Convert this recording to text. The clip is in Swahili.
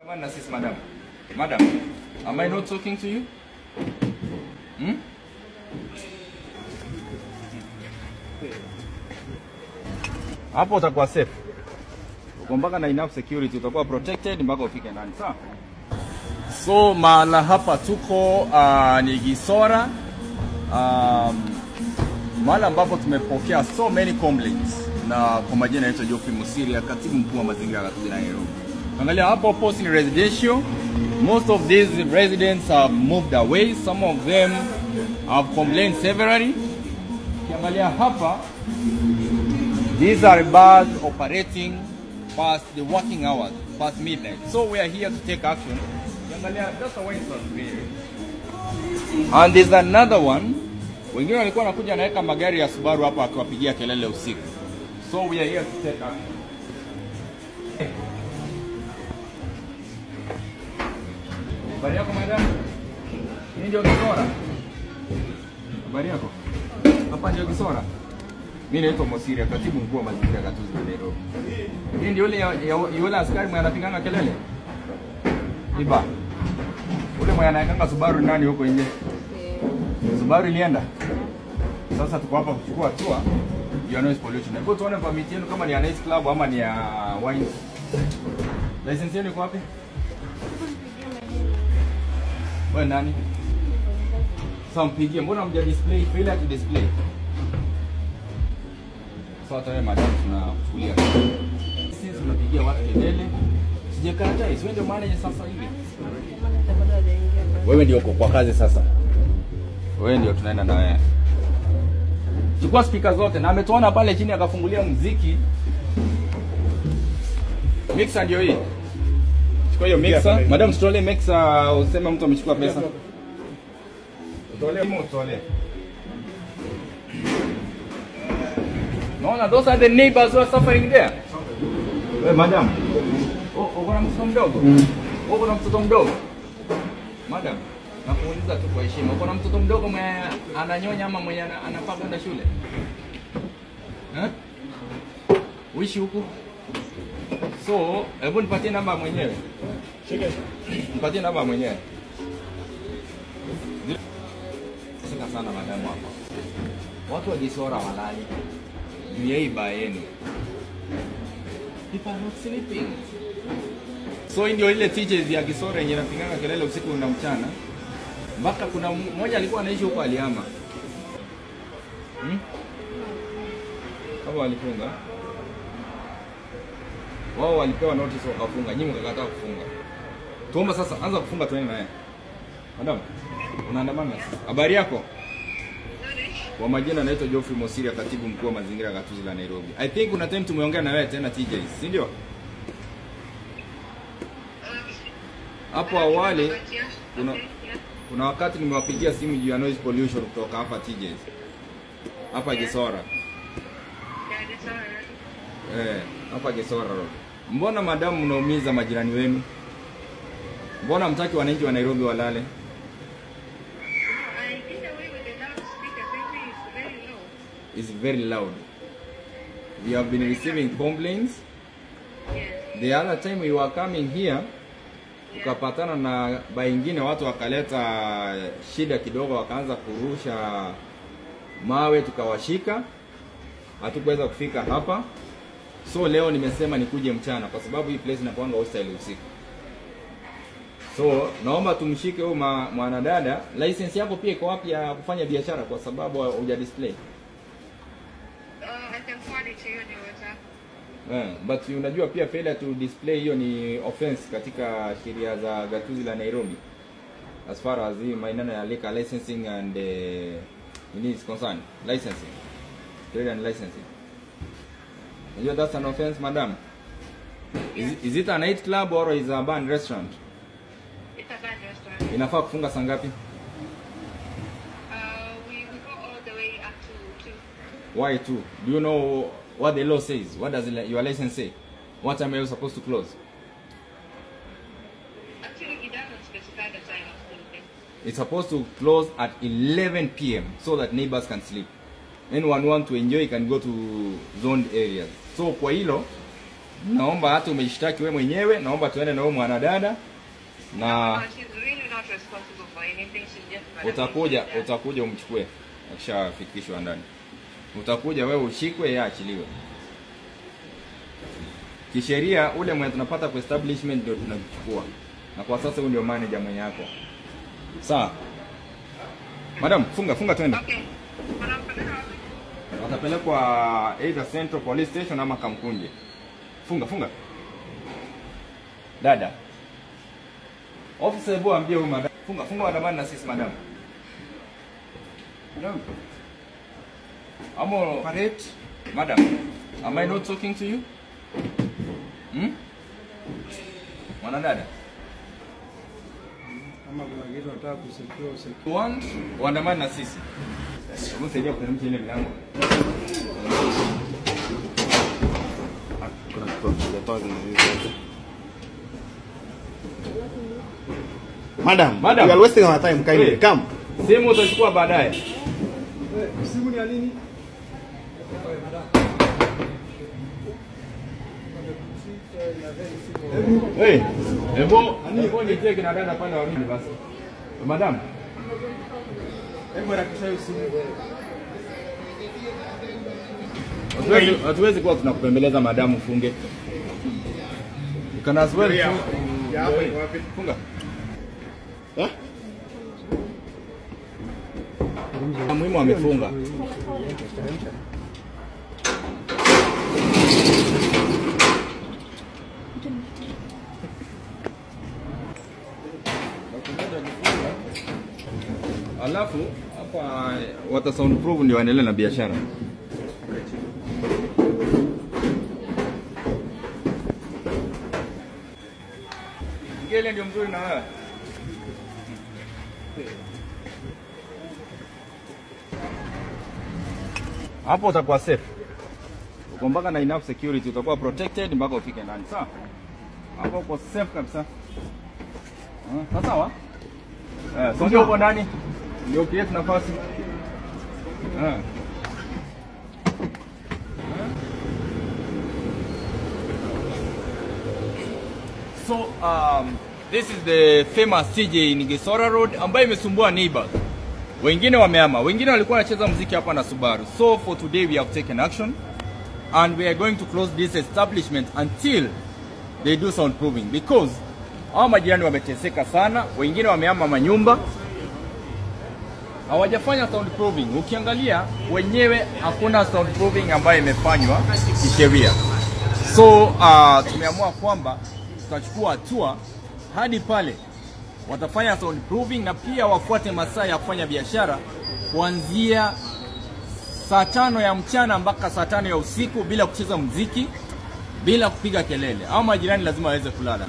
Assist, madam. Madam, am I not talking to you? Hmm? Hapo utakuwa safe. Uko mpaka na enough security, utakuwa protected mpaka ufike ndani, sawa? So mahala hapa tuko ni Gisora. Mahala ambapo tumepokea so many complaints na kwa majina naitwa Geoffrey Musiria, katibu mkuu wa mazingira ya Gatuzi Nairobi. Angalia hapo post ni residential. Most of these residents have moved away. Some of them have complained severally. Angalia hapa, these are bars operating past the working hours, past midnight. So we are here to take action. Angalia, that's a way to. And there's another one. Wengine walikuwa wanakuja naweka magari ya Subaru hapa akiwapigia kelele usiku. So we are here to take action. Habari yako madam? Hii ndio Gisora. Habari yako? Hapa ndio Gisora. Mimi naitwa Musiria, katibu mkuu wa mazingira ya Gatuzi Nairobi. Hii ndio yule askari mwenye anapigana kelele? Iba. Ule mwenye anayekanga Subaru nani huko nje? Subaru ilienda. Sasa tuko hapa kuchukua hatua ya noise pollution. Hebu tuone permit yenu kama ni ya nice club ama ni ya wine. License yenu iko wapi? Wewe nani? Sasa mpigie, mbona mja display? Failure to display. Sasa tarehe madam tunakuchukulia. Sisi tunapigia watu kelele. Sijakataa, wewe ndio manager sasa hivi. Wewe ndio uko kwa kazi sasa. Wewe ndio tunaenda na wewe. Chukua speaker zote na ametuona pale chini akafungulia muziki. Mixer ndio hii. Chukua hiyo mixer. Madam tutolee mixer, useme mtu amechukua pesa. Utolee. No, those are the neighbors who are suffering there. Hey, madam. Uko na mtoto mdogo? Uko na mtoto mdogo? Madam, nakuuliza tu kwa heshima. Uko na mtoto mdogo mwenye ananyonya ama mwenye anafaa kwenda shule? Uishi huku? So, hebu nipatie namba mwenyewe. Nipatie namba mwenyewe. Sika sana madamu hapa. Watu wa Gisora walali. Juu ya hii baa yenu. People are not sleeping. So ndio ile teachers ya Gisora yenye inapigana kelele usiku na mchana. Mpaka kuna mmoja alikuwa anaishi huko aliama. Kama walifunga. Wao walipewa notice wakafunga, nyinyi mkakataa kufunga. Tuomba sasa anza kufunga tuende naye. Madam, unaandamana sasa. Habari yako? Kwa majina naitwa Geoffrey Musiria, katibu mkuu wa mazingira ya Gatuzi la Nairobi. I think kuna time tumeongea na wewe tena TJs, si ndio? Hapo awali kuna wakati nimewapigia simu juu ya noise pollution kutoka hapa TJs. Hapa Gisora. Hapa Gisora road. Mbona madam mnaumiza majirani wenu? Mbona mtaki wananchi wa Nairobi walale? It's very loud. We have been receiving complaints. The other time we were coming here, tukapatana na baingine watu wakaleta shida kidogo, wakaanza kurusha mawe, tukawashika. Hatukuweza kufika hapa. So leo nimesema nikuje mchana kwa sababu hii place inakuanga hostile usiku. So naomba tumshike huyu mwanadada. License yako pia iko wapi ya kufanya biashara kwa sababu huja display? I can forward it to you on your WhatsApp. But unajua pia failure to display hiyo ni offense katika sheria za Gatuzi la Nairobi. As far as the maneno ya liquor licensing and is concerned, licensing. Trade and licensing. You know that's an offense, madam? Is it a night club or is it a bar and restaurant? It's a bad restaurant. Inafaa kufunga saa ngapi? We go all the way up to 2. Why 2? Do you know what the law says? What does your license say? What time are you supposed to close? Actually, it doesn't specify the time of closing. It's supposed to close at 11 p.m. so that neighbors can sleep. Anyone want to enjoy can go to zoned areas. So kwa hilo naomba hata umejishtaki wewe mwenyewe, naomba tuende na huyo mwanadada na She's really not responsible for anything. She's just utakuja umchukue akishafikishwa ndani. Utakuja wewe ushikwe, yeye achiliwe. Kisheria ule mwenye tunapata kwa establishment ndio tunachukua. Na kwa sasa huyo ndio manager mwenye yako. Sawa. Madam, funga twende. Okay. Watapelekwa either Central Police Station ama Kamkunje. Funga. Dada. Officer hebu ambie huyu madam. Funga wadamani na sisi madam. Madam. Amo parade. Madam, am I not talking to you? Mwanadada. Kama kuna kitu nataka kusekua. One, waandamani na sisi. Msaidia kuteremsha ile milango. Kuna kitu tunataka niulize. Madam, you are wasting our time. Kindly come. Simu utachukua baadaye. Simu ni ya nini? Hebu nitie kina dada pale wawili basi. Madam. Hebu harakisha hiyo simu. Hatuwezi kuwa tunakupembeleza madamu funge. You can as well. Ya wapi? Funga. Muhimu amefunga. Alafu hapa wata soundproof ndio waendelee na biashara. Ngele ndio mzuri na wewe. Hapo utakuwa safe. Uko mpaka na enough security, utakuwa protected mpaka ufike ndani. Sawa? Hapo uko safe kabisa. Sawa? Songa uko ndani. Ndio create nafasi. So this is the famous TJ in Gisora Road ambayo imesumbua neighbors. Wengine wamehama, wengine walikuwa wanacheza muziki hapa na Subaru. So for today we have taken action and we are going to close this establishment until they do soundproofing because hao majirani wameteseka sana, wengine wamehama manyumba. Hawajafanya soundproofing. Ukiangalia wenyewe hakuna soundproofing ambayo imefanywa kisheria. So tumeamua kwamba tutachukua hatua hadi pale watafanya soundproofing na pia wafuate masaa ya kufanya biashara kuanzia saa 5 ya mchana mpaka saa 5 ya usiku bila kucheza muziki, bila kupiga kelele. Hao majirani lazima waweze kulala.